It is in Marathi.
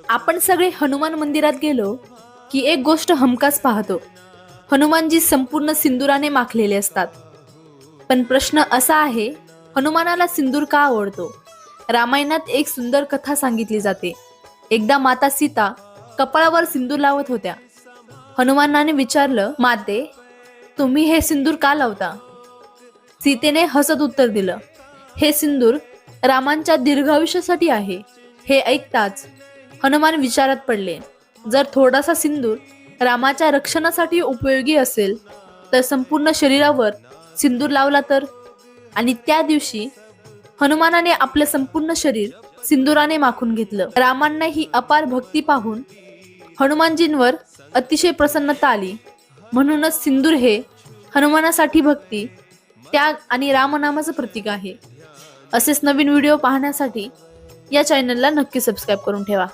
आपण सगळे हनुमान मंदिरात गेलो की एक गोष्ट हमखास पाहतो. हनुमानजी संपूर्ण सिंदुराने माखलेले असतात. पण प्रश्न असा आहे, हनुमानाला सिंदूर का आवडतो? रामायणात एक सुंदर कथा सांगितली जाते. एकदा माता सीता कपाळावर सिंदूर लावत होत्या. हनुमानाने विचारलं, माते, तुम्ही हे सिंदूर का लावता? सीतेने हसत उत्तर दिलं, हे सिंदूर रामांच्या दीर्घायुष्यासाठी आहे. हे ऐकताच हनुमान विचारात पडले. जर थोडासा सिंदूर रामाच्या रक्षणासाठी उपयोगी असेल तर संपूर्ण शरीरावर सिंदूर लावला तर? आणि त्या दिवशी हनुमानाने आपले संपूर्ण शरीर सिंदुराने माखून घेतलं. रामांना ही अपार भक्ती पाहून हनुमानजींवर अतिशय प्रसन्नता आली. म्हणूनच सिंदूर हे हनुमानासाठी भक्ती, त्याग आणि रामनामाचं प्रतीक आहे. असेच नवीन व्हिडिओ पाहण्यासाठी या चॅनलला नक्की सबस्क्राईब करून ठेवा.